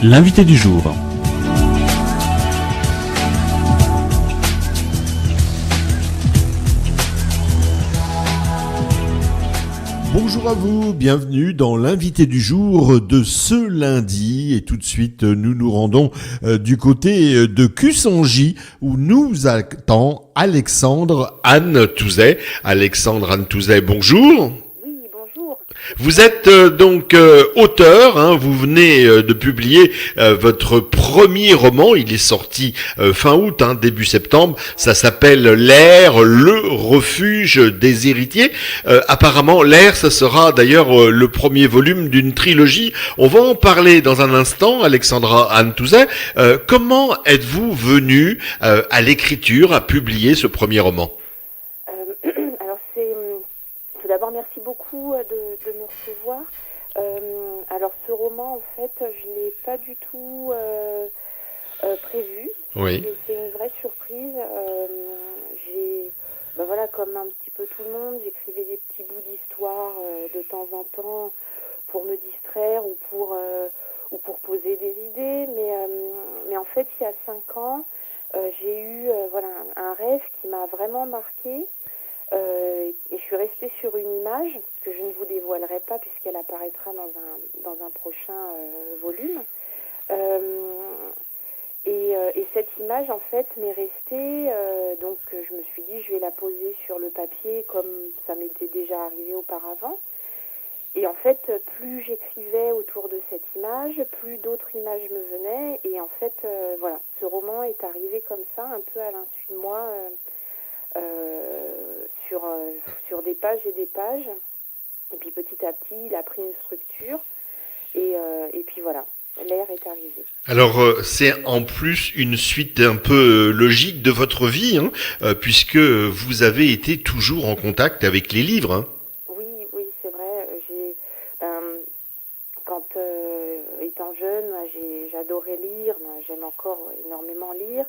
L'invité du jour. Bonjour à vous, bienvenue dans l'invité du jour de ce lundi. Et tout de suite, nous nous rendons du côté de Cussangy où nous attend Alexandre Anne Touzet. Alexandre Anne Touzet, bonjour. Oui, bonjour. Vous êtes donc auteur, hein, vous venez de publier votre premier roman, il est sorti fin août, hein, début septembre, ça s'appelle L'air, le refuge des héritiers. Apparemment, L'air, ça sera d'ailleurs le premier volume d'une trilogie. On va en parler dans un instant, Alexandra Anne Touzet. Comment êtes-vous venue à l'écriture, à publier ce premier roman ? Alors tout d'abord merci beaucoup de me recevoir. Alors ce roman en fait je l'ai pas du tout prévu. Oui. C'est une vraie surprise. Voilà, comme un petit peu tout le monde, j'écrivais des petits bouts d'histoire de temps en temps pour me distraire ou pour poser des idées. Mais en fait il y a 5 ans j'ai eu un rêve qui m'a vraiment marqué. Et je suis restée sur une image que je ne vous dévoilerai pas puisqu'elle apparaîtra dans un prochain volume. Et cette image, en fait, m'est restée. Donc, je me suis dit, je vais la poser sur le papier comme ça m'était déjà arrivé auparavant. Et en fait, plus j'écrivais autour de cette image, plus d'autres images me venaient. Et en fait, ce roman est arrivé comme ça, un peu à l'insu de moi. Sur des pages et des pages, et puis petit à petit il a pris une structure et puis voilà, l'air est arrivé. Alors c'est en plus une suite un peu logique de votre vie, hein, puisque vous avez été toujours en contact avec les livres. Hein. Oui, c'est vrai. Quand étant jeune, j'adorais lire, j'aime encore énormément lire.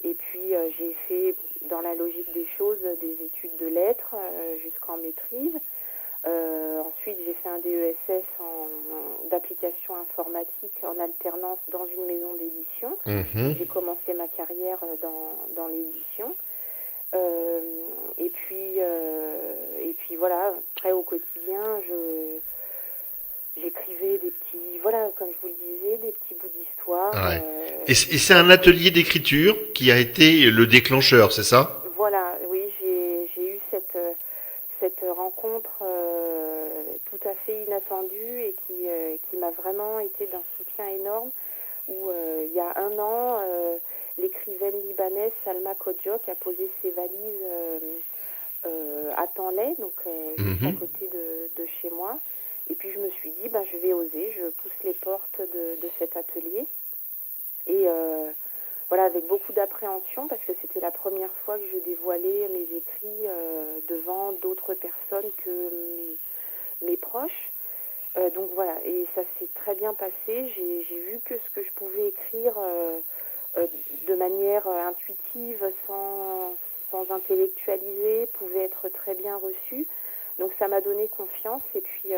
Et puis j'ai fait, dans la logique des choses, des études de lettres jusqu'en maîtrise. Ensuite, j'ai fait un DESS d'application informatique en alternance dans une maison d'édition. Mmh. J'ai commencé ma carrière dans l'édition. Et puis voilà, après au quotidien, j'écrivais des petits, voilà, comme je vous le disais, des petits bouts d'histoire. Ouais. Et c'est un atelier d'écriture qui a été le déclencheur, c'est ça ? Voilà, oui, j'ai eu cette rencontre tout à fait inattendue et qui m'a vraiment été d'un soutien énorme. Où il y a 1 an, l'écrivaine libanaise Salma Kodjok a posé ses valises à Tanlay, donc juste à côté de chez moi. Et puis je me suis dit, je vais oser, je pousse les portes de cet atelier. Et voilà, avec beaucoup d'appréhension, parce que c'était la première fois que je dévoilais mes écrits devant d'autres personnes que mes proches. Donc voilà, et ça s'est très bien passé. J'ai vu que ce que je pouvais écrire de manière intuitive, sans intellectualiser, pouvait être très bien reçu. Donc ça m'a donné confiance et puis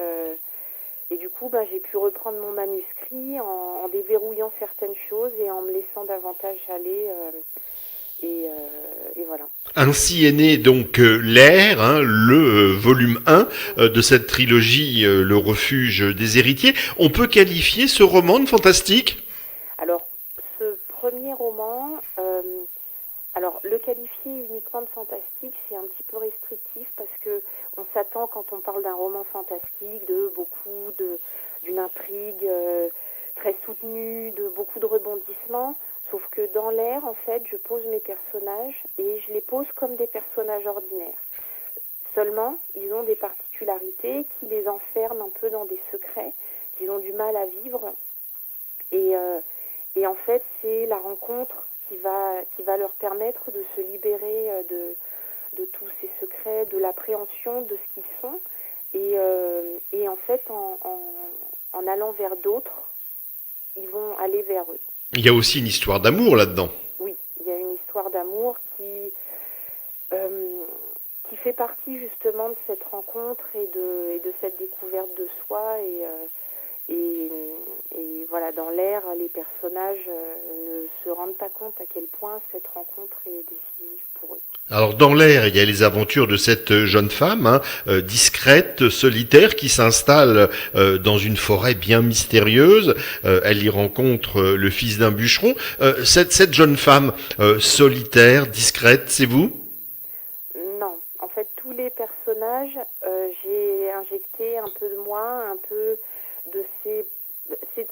et du coup j'ai pu reprendre mon manuscrit en déverrouillant certaines choses et en me laissant davantage aller et voilà. Ainsi est né donc L'air, hein, le volume 1 de cette trilogie Le refuge des héritiers. On peut qualifier ce roman de fantastique ? Alors ce premier roman, le qualifier uniquement de fantastique, c'est un petit peu restrictif parce que on s'attend, quand on parle d'un roman fantastique, d'une intrigue très soutenue, de beaucoup de rebondissements. Sauf que dans L'air, en fait, je pose mes personnages et je les pose comme des personnages ordinaires. Seulement, ils ont des particularités qui les enferment un peu dans des secrets qu'ils ont du mal à vivre. Et en fait, c'est la rencontre qui va leur permettre de se libérer de tous ces secrets, de l'appréhension de ce qu'ils sont. Et en fait, en allant vers d'autres, ils vont aller vers eux. Il y a aussi une histoire d'amour là-dedans. Oui, il y a une histoire d'amour qui fait partie justement de cette rencontre et de cette découverte de soi Et voilà, dans l'air, les personnages ne se rendent pas compte à quel point cette rencontre est décisive pour eux. Alors dans l'air, il y a les aventures de cette jeune femme, discrète, solitaire, qui s'installe dans une forêt bien mystérieuse. Elle y rencontre le fils d'un bûcheron. Cette jeune femme solitaire, discrète, c'est vous ? Non, en fait, tous les personnages, j'ai injecté un peu de moi, un peu de ces...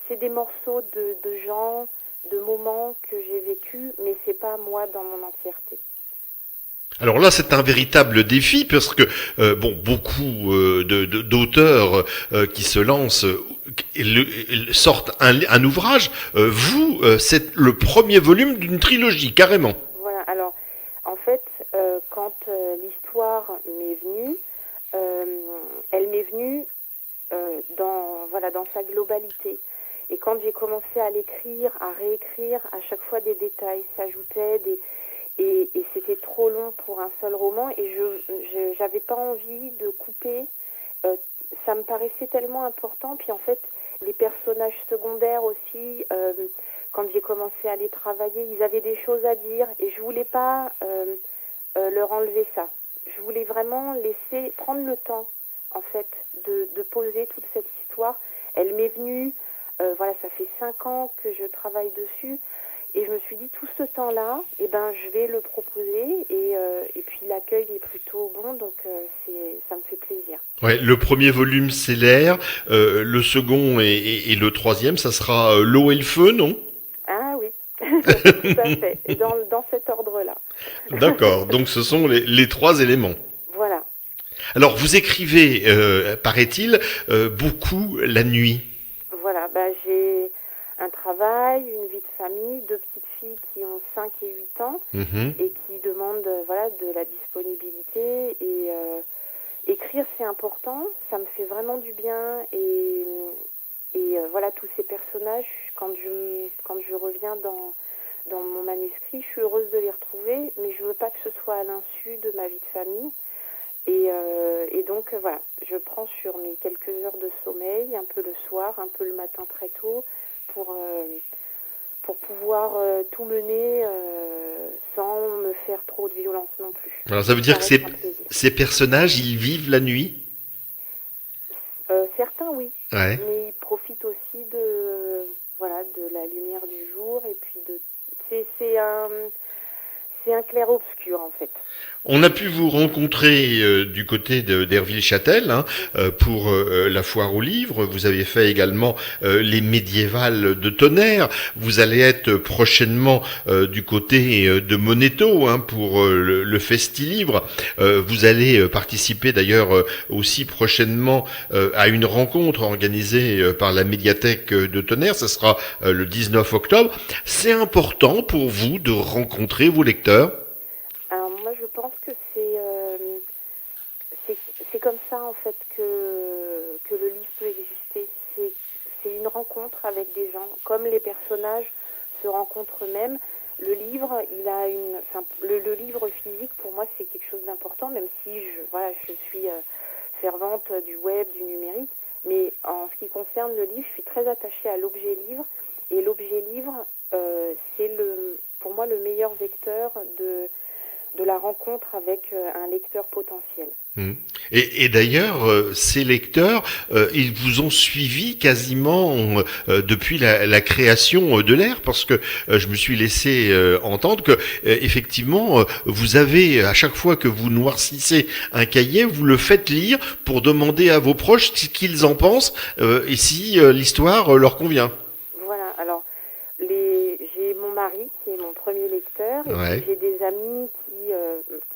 C'est des morceaux de gens, de moments que j'ai vécus, mais c'est pas moi dans mon entièreté. Alors là, c'est un véritable défi parce que beaucoup d'auteurs qui se lancent sortent un ouvrage. C'est le premier volume d'une trilogie, carrément. Voilà. Alors, en fait, quand l'histoire m'est venue, elle m'est venue dans sa globalité. Et quand j'ai commencé à l'écrire, à réécrire, à chaque fois des détails s'ajoutaient, et c'était trop long pour un seul roman, et je j'avais pas envie de couper. Ça me paraissait tellement important. Puis en fait, les personnages secondaires aussi, quand j'ai commencé à les travailler, ils avaient des choses à dire, et je voulais pas leur enlever ça. Je voulais vraiment laisser prendre le temps, en fait, de poser toute cette histoire. Elle m'est venue, ça fait 5 ans que je travaille dessus. Et je me suis dit, tout ce temps-là, je vais le proposer, et puis l'accueil est plutôt bon, donc ça me fait plaisir. Ouais, le premier volume, c'est l'air, le second et le troisième, ça sera l'eau et le feu, non ? Ah oui, tout à fait, et dans cet ordre-là. D'accord, donc ce sont les 3 éléments. Voilà. Alors, vous écrivez, paraît-il, beaucoup la nuit. Voilà, j'ai un travail, une vie de famille, 2 petites filles qui ont 5 et 8 ans, et qui demandent de la disponibilité, et écrire c'est important, ça me fait vraiment du bien, et tous ces personnages, quand je reviens dans mon manuscrit, je suis heureuse de les retrouver, mais je veux pas que ce soit à l'insu de ma vie de famille. Et donc je prends sur mes quelques heures de sommeil, un peu le soir, un peu le matin très tôt, pour pouvoir tout mener sans me faire trop de violence non plus. Alors ça veut dire que ces personnages, ils vivent la nuit ? Certains oui, ouais. Mais ils profitent aussi de la lumière du jour, et puis c'est un clair-obscur en fait. On a pu vous rencontrer du côté d'Herville-Châtel pour la foire aux livres. Vous avez fait également les médiévales de Tonnerre. Vous allez être prochainement du côté de Monéto pour le Festi-Livre. Vous allez participer d'ailleurs aussi prochainement à une rencontre organisée par la médiathèque de Tonnerre. Ça sera le 19 octobre. C'est important pour vous de rencontrer vos lecteurs ? Alors moi je pense que c'est comme ça en fait que le livre peut exister. C'est une rencontre avec des gens, comme les personnages se rencontrent eux-mêmes. Le livre, le livre physique pour moi c'est quelque chose d'important, même si je suis fervente du web, du numérique. Mais en ce qui concerne le livre, je suis très attachée à l'objet livre, et l'objet livre c'est pour moi le meilleur vecteur de la rencontre avec un lecteur potentiel. Et d'ailleurs, ces lecteurs, ils vous ont suivi quasiment depuis la création de l'ère, parce que je me suis laissé entendre que effectivement, vous avez, à chaque fois que vous noircissez un cahier, vous le faites lire pour demander à vos proches ce qu'ils en pensent et si l'histoire leur convient. Voilà, alors j'ai mon mari qui est mon premier lecteur, et puis j'ai des amis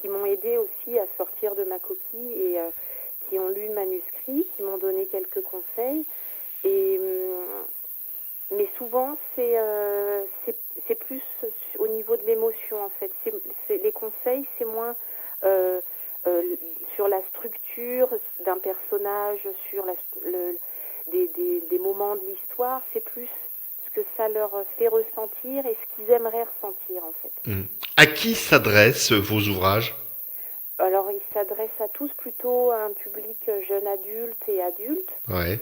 qui m'ont aidé aussi à sortir de ma coquille, et qui ont lu le manuscrit, qui m'ont donné quelques conseils. Mais souvent c'est plus au niveau de l'émotion en fait. Les conseils c'est moins sur la structure d'un personnage, sur des moments de l'histoire, c'est plus ce que ça leur fait ressentir et ce qu'ils aimeraient ressentir en fait. À qui s'adressent vos ouvrages ? Alors, ils s'adressent à tous, plutôt à un public jeune adulte et adulte. Ouais.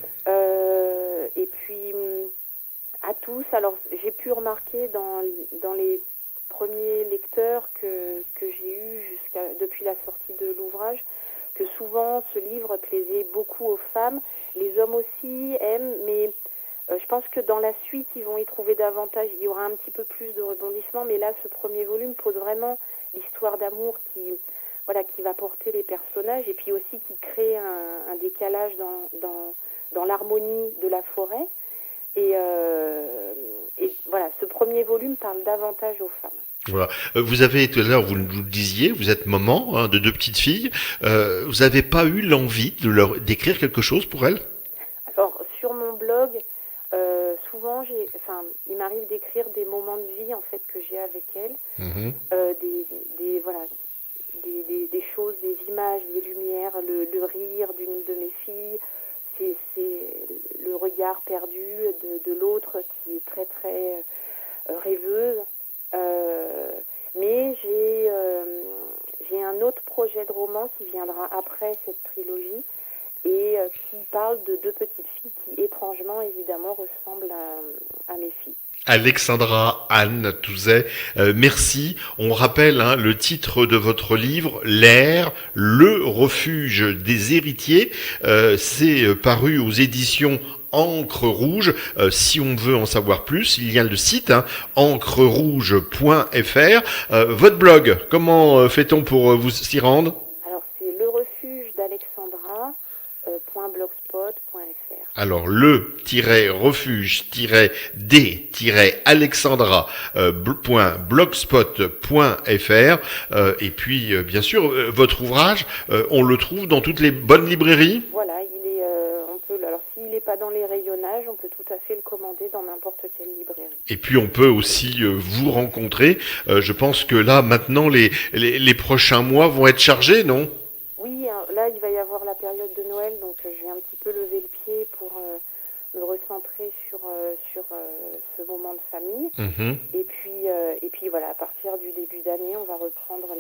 Et À tous. Alors, j'ai pu remarquer dans les premiers lecteurs que j'ai eus depuis la sortie de l'ouvrage, que souvent ce livre plaisait beaucoup aux femmes. Les hommes aussi aiment, mais je pense que dans la suite, ils vont y trouver davantage. Il y aura un petit peu plus de rebondissements, mais là, ce premier volume pose vraiment l'histoire d'amour qui va porter les personnages, et puis aussi qui crée un décalage dans l'harmonie de la forêt. Et voilà, ce premier volume parle davantage aux femmes. Voilà. Vous avez, tout à l'heure, vous nous le disiez, vous êtes maman, hein, de 2 petites filles. Vous n'avez pas eu l'envie d'écrire quelque chose pour elles? Alors, sur mon blog, souvent, il m'arrive d'écrire des moments de vie, en fait, que j'ai avec elles. Des choses, des images, des lumières, le rire d'une de mes filles, c'est le regard perdu de l'autre qui est très très rêveuse. Mais j'ai un autre projet de roman qui viendra après cette trilogie et qui parle de 2 petites filles qui étrangement évidemment ressemblent à mes filles. Alexandra Anne Touzet, merci. On rappelle le titre de votre livre, L'air, le refuge des héritiers. C'est paru aux éditions Encre Rouge. Si on veut en savoir plus, il y a le site encrerouge.fr. Votre blog, comment fait-on pour vous s'y rendre? Alors c'est le refuge d'Alexandra .blogspot.fr. Alors le-refuge-des-alexandra.blogspot.fr et puis bien sûr votre ouvrage on le trouve dans toutes les bonnes librairies. Voilà, alors s'il n'est pas dans les rayonnages, on peut tout à fait le commander dans n'importe quelle librairie. Et puis on peut aussi vous rencontrer. Je pense que là maintenant les prochains mois vont être chargés, non? Oui, là il va y avoir la période de Noël, donc je vais un petit peu lever le pied pour me recentrer sur ce moment de famille. Et puis voilà, à partir du début d'année, on va reprendre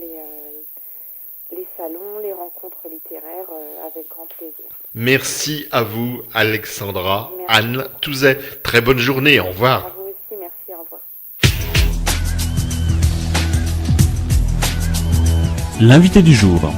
les salons, les rencontres littéraires avec grand plaisir. Merci à vous, Alexandra Anne Touzet. Très bonne journée, au revoir. À vous aussi, merci, au revoir. L'invité du jour.